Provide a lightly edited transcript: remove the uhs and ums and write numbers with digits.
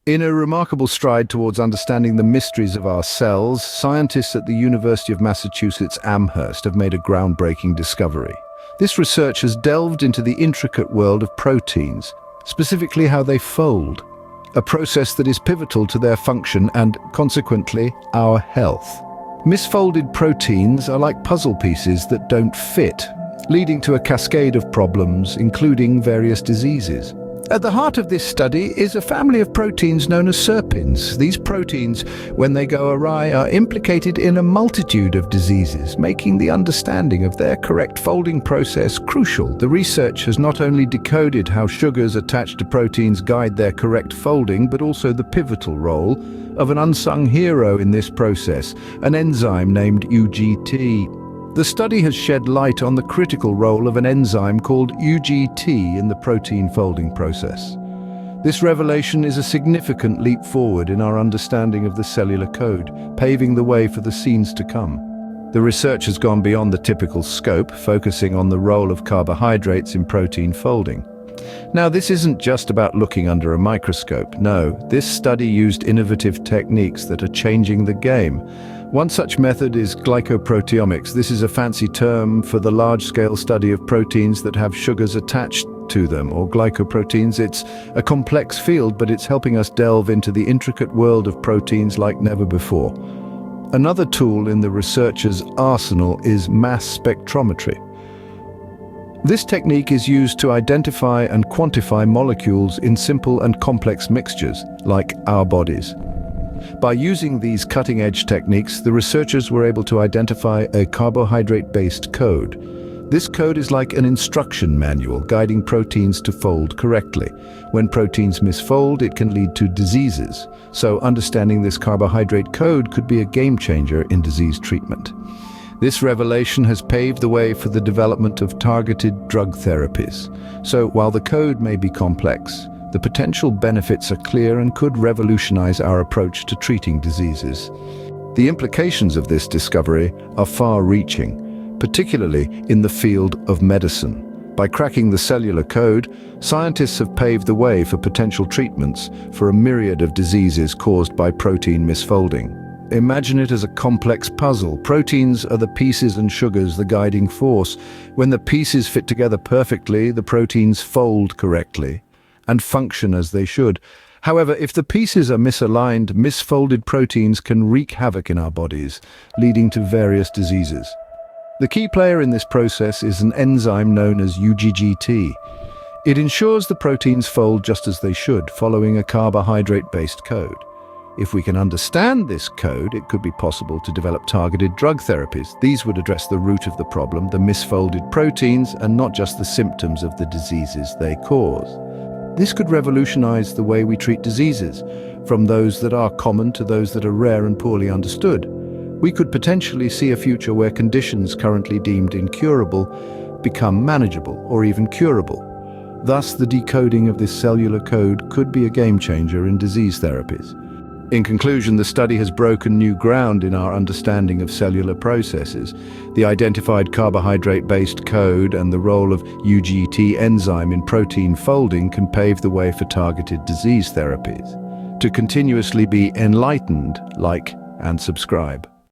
In a remarkable stride towards understanding the mysteries of our cells, scientists at the University of Massachusetts Amherst have made a groundbreaking discovery. This research has delved into the intricate world of proteins, specifically how they fold, a process that is pivotal to their function and, consequently, our health. Misfolded proteins are like puzzle pieces that don't fit, leading to a cascade of problems, including various diseases. At the heart of this study is a family of proteins known as serpins. These proteins, when they go awry, are implicated in a multitude of diseases, making the understanding of their correct folding process crucial. The research has not only decoded how sugars attached to proteins guide their correct folding, but also the pivotal role of an unsung hero in this process, an enzyme named UGT. The study has shed light on the critical role of an enzyme called UGT in the protein folding process. This revelation is a significant leap forward in our understanding of the cellular code, paving the way for the scenes to come. The research has gone beyond the typical scope, focusing on the role of carbohydrates in protein folding. Now, this isn't just about looking under a microscope. No, this study used innovative techniques that are changing the game. One such method is glycoproteomics. This is a fancy term for the large-scale study of proteins that have sugars attached to them, or glycoproteins. It's a complex field, but it's helping us delve into the intricate world of proteins like never before. Another tool in the researchers' arsenal is mass spectrometry. This technique is used to identify and quantify molecules in simple and complex mixtures, like our bodies. By using these cutting-edge techniques, the researchers were able to identify a carbohydrate-based code. This code is like an instruction manual guiding proteins to fold correctly. When proteins misfold, it can lead to diseases. So understanding this carbohydrate code could be a game-changer in disease treatment. This revelation has paved the way for the development of targeted drug therapies. So while the code may be complex, the potential benefits are clear and could revolutionize our approach to treating diseases. The implications of this discovery are far-reaching, particularly in the field of medicine. By cracking the cellular code, scientists have paved the way for potential treatments for a myriad of diseases caused by protein misfolding. Imagine it as a complex puzzle. Proteins are the pieces and sugars the guiding force. When the pieces fit together perfectly, the proteins fold correctly and function as they should. However, if the pieces are misaligned, misfolded proteins can wreak havoc in our bodies, leading to various diseases. The key player in this process is an enzyme known as UGT. It ensures the proteins fold just as they should, following a carbohydrate-based code. If we can understand this code, it could be possible to develop targeted drug therapies. These would address the root of the problem, the misfolded proteins, and not just the symptoms of the diseases they cause. This could revolutionize the way we treat diseases, from those that are common to those that are rare and poorly understood. We could potentially see a future where conditions currently deemed incurable become manageable or even curable. Thus, the decoding of this cellular code could be a game-changer in disease therapies. In conclusion, the study has broken new ground in our understanding of cellular processes. The identified carbohydrate-based code and the role of UGT enzyme in protein folding can pave the way for targeted disease therapies. To continuously be enlightened, like and subscribe.